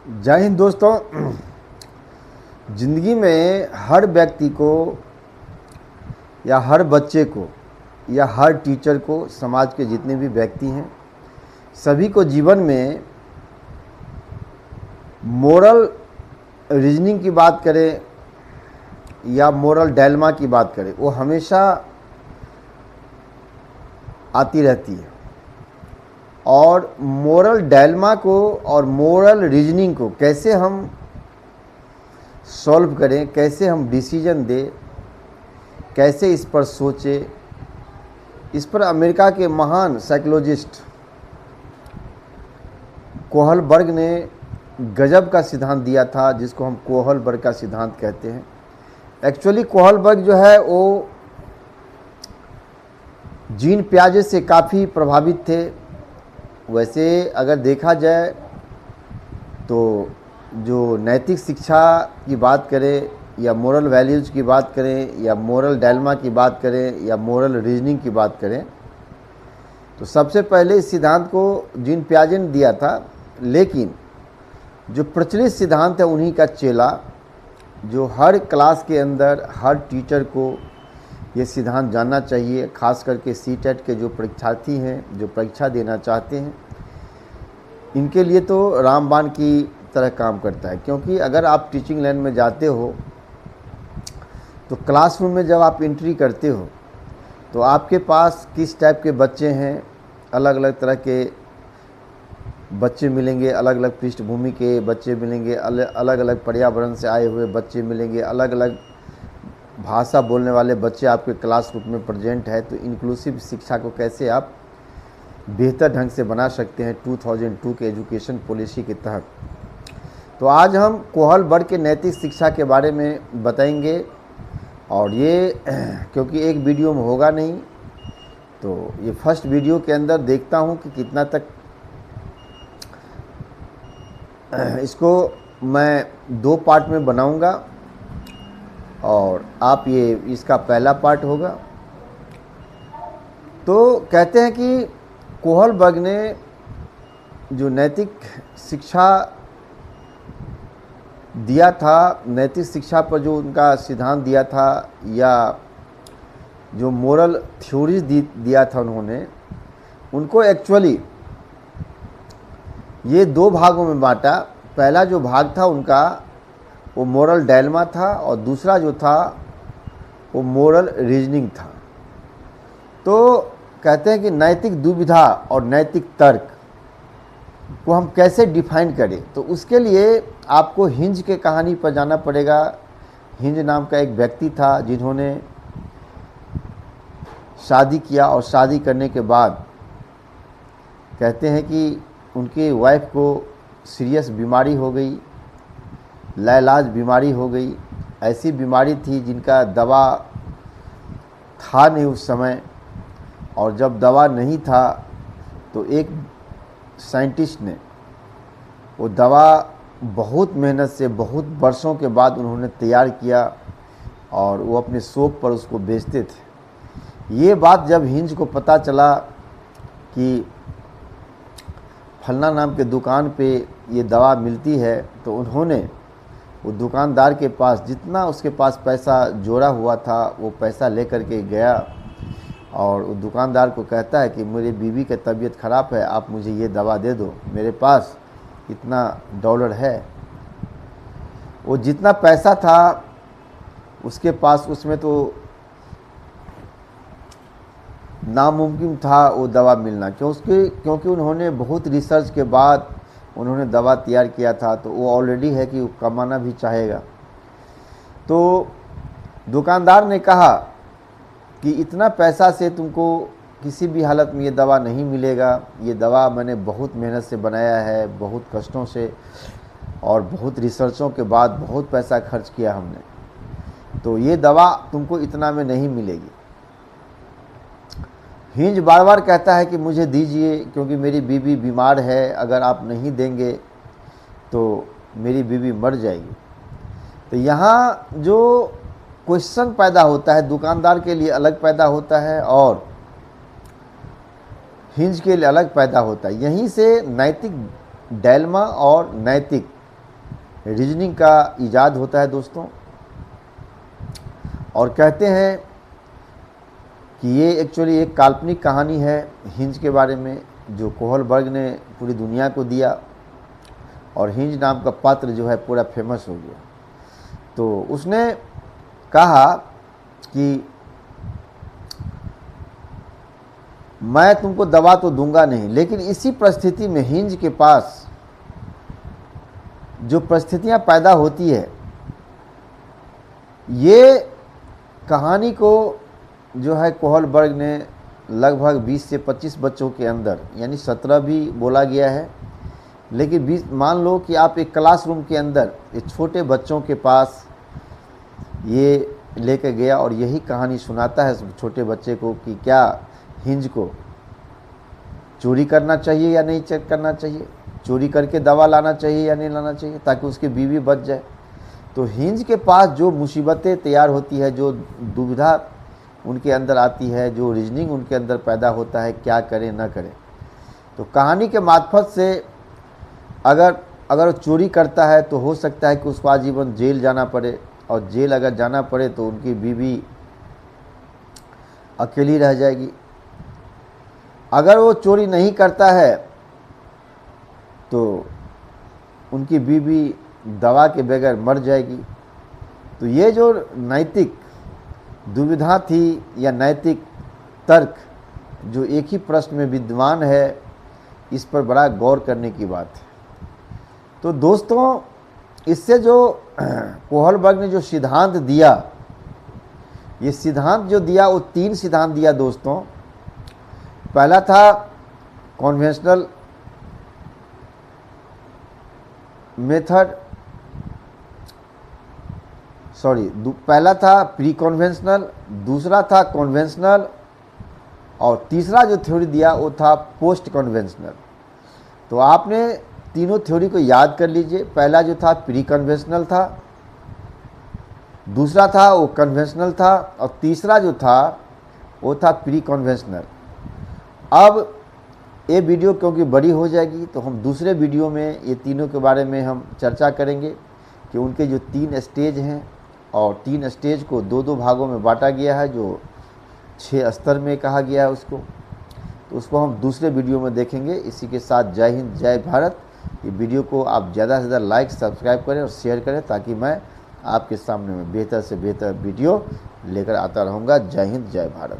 जय हिंद दोस्तों। ज़िंदगी में हर व्यक्ति को या हर बच्चे को या हर टीचर को, समाज के जितने भी व्यक्ति हैं, सभी को जीवन में मोरल रीजनिंग की बात करें या मोरल डायलेमा की बात करें, वो हमेशा आती रहती है। और मोरल डायलेमा को और मोरल रीजनिंग को कैसे हम सॉल्व करें, कैसे हम डिसीजन दें, कैसे इस पर सोचें, इस पर अमेरिका के महान साइकोलॉजिस्ट कोहलबर्ग ने गजब का सिद्धांत दिया था, जिसको हम कोहलबर्ग का सिद्धांत कहते हैं। एक्चुअली कोहलबर्ग जो है वो जीन पियाजे से काफ़ी प्रभावित थे। वैसे अगर देखा जाए तो जो नैतिक शिक्षा की बात करें या मोरल वैल्यूज़ की बात करें या मोरल डायलेमा की बात करें या मोरल रीजनिंग की बात करें, तो सबसे पहले इस सिद्धांत को जीन पियाजे ने दिया था। लेकिन जो प्रचलित सिद्धांत है उन्हीं का चेला, जो हर क्लास के अंदर हर टीचर को ये सिद्धांत जानना चाहिए, खास करके सीटेट के जो परीक्षार्थी हैं, जो परीक्षा देना चाहते हैं, इनके लिए तो रामबाण की तरह काम करता है। क्योंकि अगर आप टीचिंग लाइन में जाते हो तो क्लासरूम में जब आप एंट्री करते हो तो आपके पास किस टाइप के बच्चे हैं, अलग अलग तरह के बच्चे मिलेंगे, अलग अलग पृष्ठभूमि के बच्चे मिलेंगे, अलग अलग पर्यावरण से आए हुए बच्चे मिलेंगे, अलग अलग भाषा बोलने वाले बच्चे आपके क्लासरूम में प्रेजेंट है। तो इंक्लूसिव शिक्षा को कैसे आप बेहतर ढंग से बना सकते हैं 2002 के एजुकेशन पॉलिसी के तहत। तो आज हम कोहलबर्ग के नैतिक शिक्षा के बारे में बताएंगे। और ये क्योंकि एक वीडियो में होगा नहीं, तो ये फर्स्ट वीडियो के अंदर देखता हूँ कि कितना तक इसको मैं 2 पार्ट में बनाऊंगा और आप ये इसका पहला पार्ट होगा। तो कहते हैं कि कोहलबर्ग ने जो नैतिक शिक्षा दिया था, नैतिक शिक्षा पर जो उनका सिद्धांत दिया था या जो मोरल थ्योरीज दिया था उन्होंने, उनको एक्चुअली ये 2 भागों में बांटा। पहला जो भाग था उनका वो मोरल डायलेमा था और दूसरा जो था वो मोरल रीजनिंग था। तो कहते हैं कि नैतिक दुविधा और नैतिक तर्क को हम कैसे डिफाइन करें, तो उसके लिए आपको हिंज के कहानी पर जाना पड़ेगा। हिंज नाम का एक व्यक्ति था जिन्होंने शादी किया और शादी करने के बाद कहते हैं कि उनकी वाइफ को सीरियस बीमारी हो गई, लाइलाज बीमारी हो गई। ऐसी बीमारी थी जिनका दवा था नहीं उस समय, और जब दवा नहीं था तो एक साइंटिस्ट ने वो दवा बहुत मेहनत से बहुत वर्षों के बाद उन्होंने तैयार किया और वो अपने शॉप पर उसको बेचते थे। ये बात जब हिंज को पता चला कि फलना नाम के दुकान पे ये दवा मिलती है, तो उन्होंने वो दुकानदार के पास जितना उसके पास पैसा जोड़ा हुआ था वो पैसा लेकर के गया और वो दुकानदार को कहता है कि मेरी बीवी की तबीयत ख़राब है, आप मुझे ये दवा दे दो, मेरे पास इतना डॉलर है। वो जितना पैसा था उसके पास, उसमें तो नामुमकिन था वो दवा मिलना, क्योंकि उन्होंने बहुत रिसर्च के बाद उन्होंने दवा तैयार किया था। तो वो ऑलरेडी है कि वो कमाना भी चाहेगा। तो दुकानदार ने कहा कि इतना पैसा से तुमको किसी भी हालत में ये दवा नहीं मिलेगा, ये दवा मैंने बहुत मेहनत से बनाया है, बहुत कष्टों से और बहुत रिसर्चों के बाद बहुत पैसा खर्च किया हमने, तो ये दवा तुमको इतना में नहीं मिलेगी। हिंज बार बार कहता है कि मुझे दीजिए, क्योंकि मेरी बीवी बीमार है, अगर आप नहीं देंगे तो मेरी बीवी मर जाएगी। तो यहाँ जो क्वेश्चन पैदा होता है दुकानदार के लिए अलग पैदा होता है और हिंज के लिए अलग पैदा होता है। यहीं से नैतिक डायलेमा और नैतिक रीजनिंग का इजाद होता है दोस्तों। और कहते हैं कि ये एक्चुअली एक काल्पनिक कहानी है हिंज के बारे में, जो कोहलबर्ग ने पूरी दुनिया को दिया, और हिंज नाम का पात्र जो है पूरा फेमस हो गया। तो उसने कहा कि मैं तुमको दवा तो दूंगा नहीं, लेकिन इसी परिस्थिति में हिंज के पास जो परिस्थितियां पैदा होती है, ये कहानी को जो है कोहलबर्ग ने लगभग 20 से 25 बच्चों के अंदर, यानी 17 भी बोला गया है, लेकिन 20 मान लो कि आप एक क्लासरूम के अंदर एक छोटे बच्चों के पास ये लेकर गया और यही कहानी सुनाता है छोटे बच्चे को कि क्या हिंज को चोरी करना चाहिए या नहीं चेक करना चाहिए, चोरी करके दवा लाना चाहिए या नहीं लाना चाहिए, ताकि उसकी बीवी बच जाए। तो हिंज के पास जो मुसीबतें तैयार होती है, जो दुविधा उनके अंदर आती है, जो रीजनिंग उनके अंदर पैदा होता है, क्या करें ना करें, तो कहानी के मार्फत से अगर चोरी करता है तो हो सकता है कि उसको आजीवन जेल जाना पड़े, और जेल अगर जाना पड़े तो उनकी बीवी अकेली रह जाएगी। अगर वो चोरी नहीं करता है तो उनकी बीवी दवा के बगैर मर जाएगी। तो ये जो नैतिक दुविधा थी या नैतिक तर्क जो एक ही प्रश्न में विद्यमान है, इस पर बड़ा गौर करने की बात है। तो दोस्तों, इससे जो कोहलबर्ग ने जो सिद्धांत दिया, ये सिद्धांत जो दिया वो 3 सिद्धांत दिया दोस्तों। पहला था कन्वेंशनल मेथड, पहला था प्री कन्वेंशनल, दूसरा था कन्वेंशनल, और तीसरा जो थ्योरी दिया वो था पोस्ट कन्वेंशनल। तो आपने तीनों थ्योरी को याद कर लीजिए। पहला जो था प्री कन्वेंशनल था, दूसरा था वो कन्वेंशनल था, और तीसरा जो था वो था प्री कन्वेंशनल। अब ये वीडियो क्योंकि बड़ी हो जाएगी, तो हम दूसरे वीडियो में ये तीनों के बारे में हम चर्चा करेंगे कि उनके जो 3 स्टेज हैं, और 3 स्टेज को 2-2 भागों में बांटा गया है, जो 6 स्तर में कहा गया है उसको। तो उसको हम दूसरे वीडियो में देखेंगे। इसी के साथ जय हिंद, जय भारत। ये वीडियो को आप ज़्यादा से ज़्यादा लाइक, सब्सक्राइब करें और शेयर करें, ताकि मैं आपके सामने में बेहतर से बेहतर वीडियो लेकर आता रहूँगा। जय हिंद, जय भारत।